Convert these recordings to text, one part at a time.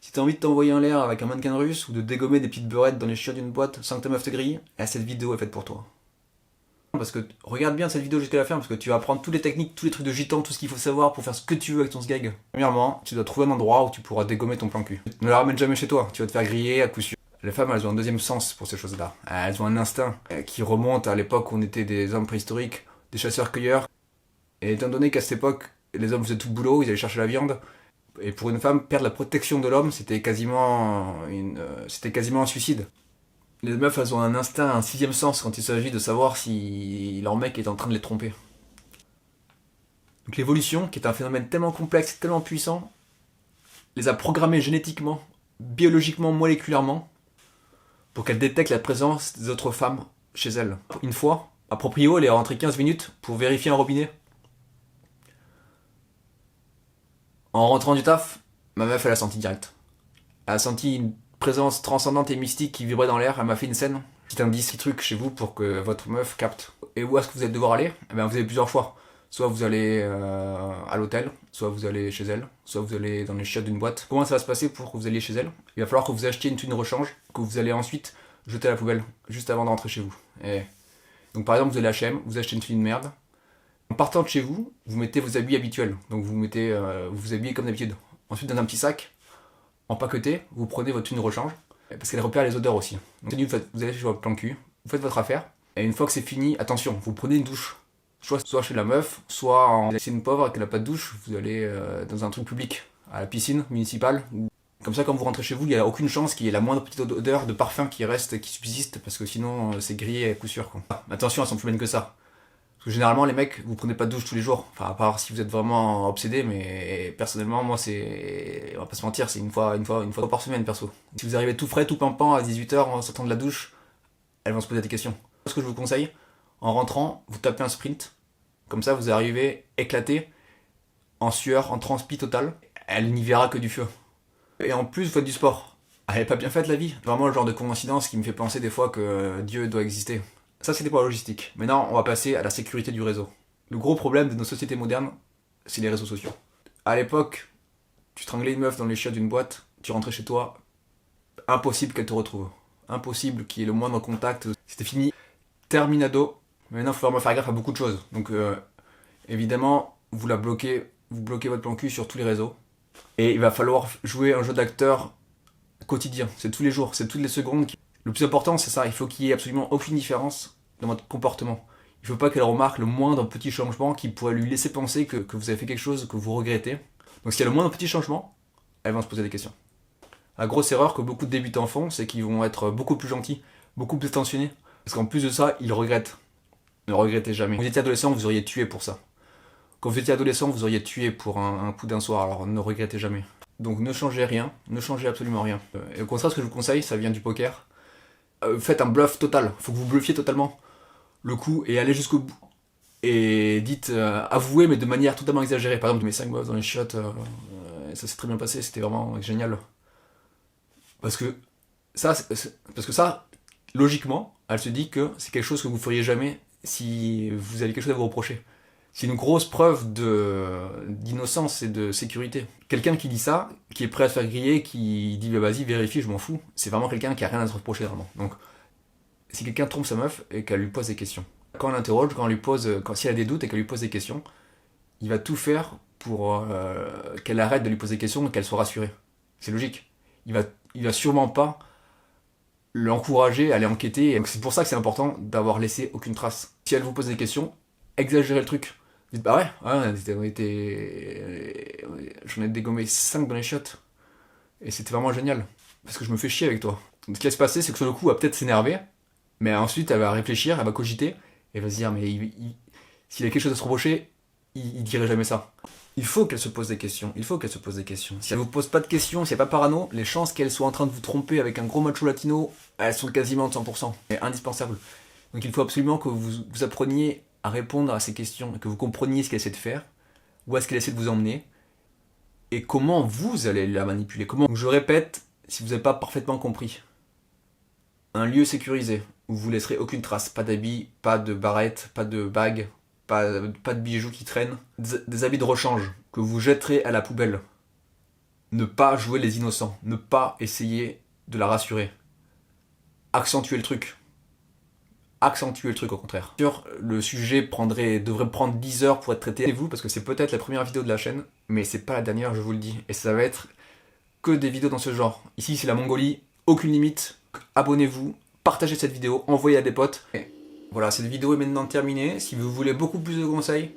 Si t'as envie de t'envoyer en l'air avec un mannequin russe ou de dégommer des petites beurettes dans les chiottes d'une boîte sans que ta meuf te grille, cette vidéo est faite pour toi. Parce que regarde bien cette vidéo jusqu'à la fin parce que tu vas apprendre toutes les techniques, tous les trucs de gitan, tout ce qu'il faut savoir pour faire ce que tu veux avec ton sgeg. Premièrement, tu dois trouver un endroit où tu pourras dégommer ton plan cul. Ne la ramène jamais chez toi, tu vas te faire griller à coup sûr. Les femmes, elles ont un deuxième sens pour ces choses-là. Elles ont un instinct qui remonte à l'époque où on était des hommes préhistoriques, des chasseurs-cueilleurs. Et étant donné qu'à cette époque, les hommes faisaient tout le boulot, ils allaient chercher la viande. Et pour une femme, perdre la protection de l'homme, c'était quasiment un suicide. Les meufs, elles ont un instinct, un sixième sens quand il s'agit de savoir si leur mec est en train de les tromper. Donc l'évolution, qui est un phénomène tellement complexe, tellement puissant, les a programmées génétiquement, biologiquement, moléculairement, pour qu'elles détectent la présence des autres femmes chez elles. Une fois, à proprio, elle est rentrée 15 minutes pour vérifier un robinet. En rentrant du taf, ma meuf, elle a senti direct. Elle a senti une présence transcendante et mystique qui vibrait dans l'air, elle m'a fait une scène. Petit indice, petit truc chez vous pour que votre meuf capte. Et où est-ce que vous allez devoir aller? Eh bien, vous avez plusieurs choix. Soit vous allez à l'hôtel, soit vous allez chez elle, soit vous allez dans les chiottes d'une boîte. Comment ça va se passer pour que vous alliez chez elle? Il va falloir que vous achetiez une thune rechange, que vous allez ensuite jeter à la poubelle, juste avant de rentrer chez vous. Et donc par exemple, vous allez à H&M, vous achetez une thune de merde. En partant de chez vous, vous mettez vos habits habituels. Donc vous vous habillez comme d'habitude. Ensuite, dans un petit sac, empaqueté, vous prenez votre thune rechange, parce qu'elle repère les odeurs aussi. Donc vous allez chez votre plan cul, vous faites votre affaire, et une fois que c'est fini, attention, vous prenez une douche. Soit chez la meuf, soit en c'est une pauvre qui n'a pas de douche, vous allez dans un truc public, à la piscine municipale. Comme ça, quand vous rentrez chez vous, il n'y a aucune chance qu'il y ait la moindre petite odeur de parfum qui reste, qui subsiste, parce que sinon c'est grillé à coup sûr. Quoi. Attention, elles sont plus bonnes que ça. Parce que généralement, les mecs, vous prenez pas de douche tous les jours. Enfin, à part si vous êtes vraiment obsédé, mais personnellement, moi, on va pas se mentir, c'est une fois par semaine, perso. Si vous arrivez tout frais, tout pimpant à 18h en sortant de la douche, elles vont se poser des questions. Ce que je vous conseille, en rentrant, vous tapez un sprint. Comme ça, vous arrivez éclaté, en sueur, en transpi total. Elle n'y verra que du feu. Et en plus, vous faites du sport. Elle est pas bien faite, la vie. Vraiment le genre de coïncidence qui me fait penser des fois que Dieu doit exister. Ça, c'était pour la logistique. Maintenant, on va passer à la sécurité du réseau. Le gros problème de nos sociétés modernes, c'est les réseaux sociaux. À l'époque, tu stranglais une meuf dans les chiottes d'une boîte, tu rentrais chez toi, impossible qu'elle te retrouve. Impossible qu'il y ait le moindre contact. C'était fini. Terminado. Maintenant, il faut vraiment faire gaffe à beaucoup de choses. Donc, évidemment, vous bloquez votre plan cul sur tous les réseaux. Et il va falloir jouer un jeu d'acteur quotidien. C'est tous les jours, c'est toutes les secondes. Le plus important, c'est ça. Il faut qu'il y ait absolument aucune différence dans votre comportement. Il ne faut pas qu'elle remarque le moindre petit changement qui pourrait lui laisser penser que vous avez fait quelque chose que vous regrettez. Donc s'il y a le moindre petit changement, elle va se poser des questions. La grosse erreur que beaucoup de débutants font, c'est qu'ils vont être beaucoup plus gentils, beaucoup plus attentionnés. Parce qu'en plus de ça, ils regrettent. Ne regrettez jamais. Quand vous étiez adolescent, vous auriez tué pour ça. Quand vous étiez adolescent, vous auriez tué pour un coup d'un soir, alors ne regrettez jamais. Donc ne changez rien, ne changez absolument rien. Et au contraire, ce que je vous conseille, ça vient du poker. Faites un bluff total, faut que vous bluffiez totalement le coup et allez jusqu'au bout. Et dites, avouez, mais de manière totalement exagérée. Par exemple, mes 5 meufs dans les chiottes, ça s'est très bien passé, c'était vraiment génial. Parce que ça, logiquement, elle se dit que c'est quelque chose que vous feriez jamais si vous avez quelque chose à vous reprocher. C'est une grosse preuve d'innocence et de sécurité. Quelqu'un qui dit ça, qui est prêt à se faire griller, qui dit bah, vas-y vérifie, je m'en fous, c'est vraiment quelqu'un qui a rien à se reprocher vraiment. Donc si quelqu'un trompe sa meuf et qu'elle lui pose des questions, quand on l'interroge, si elle a des doutes et qu'elle lui pose des questions, il va tout faire pour qu'elle arrête de lui poser des questions et qu'elle soit rassurée. C'est logique. Il va sûrement pas l'encourager à aller enquêter. Donc c'est pour ça que c'est important d'avoir laissé aucune trace. Si elle vous pose des questions, exagérez le truc. Dites bah ouais, j'en ai dégommé 5 dans les chiottes. Et c'était vraiment génial. Parce que je me fais chier avec toi. Donc, ce qui va se passer, c'est que sur le coup, elle va peut-être s'énerver. Mais ensuite, elle va réfléchir, elle va cogiter. Et elle va se dire, mais s'il a quelque chose à se reprocher, il dirait jamais ça. Il faut qu'elle se pose des questions. Si elle vous pose pas de questions, si elle n'est pas parano, les chances qu'elle soit en train de vous tromper avec un gros macho latino, elles sont quasiment de 100%. C'est indispensable. Donc il faut absolument que vous appreniez à répondre à ces questions, que vous compreniez ce qu'elle essaie de faire, où est-ce qu'elle essaie de vous emmener, et comment vous allez la manipuler. Donc je répète, si vous n'avez pas parfaitement compris. Un lieu sécurisé, où vous laisserez aucune trace, pas d'habits, pas de barrettes, pas de bagues, pas de bijoux qui traînent, des habits de rechange, que vous jetterez à la poubelle. Ne pas jouer les innocents, ne pas essayer de la rassurer. Accentuer le truc. Accentuer le truc au contraire. Le sujet devrait prendre 10 heures pour être traité. Vous, parce que c'est peut-être la première vidéo de la chaîne, mais c'est pas la dernière, je vous le dis. Et ça va être que des vidéos dans ce genre. Ici, c'est la Mongolie, aucune limite. Abonnez-vous, partagez cette vidéo, envoyez à des potes. Et voilà, cette vidéo est maintenant terminée. Si vous voulez beaucoup plus de conseils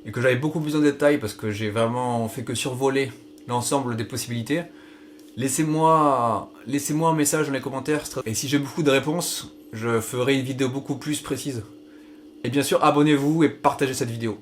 et que j'aille beaucoup plus en détail, parce que j'ai vraiment fait que survoler l'ensemble des possibilités, laissez-moi un message dans les commentaires. Et si j'ai beaucoup de réponses, je ferai une vidéo beaucoup plus précise. Et bien sûr, abonnez-vous et partagez cette vidéo.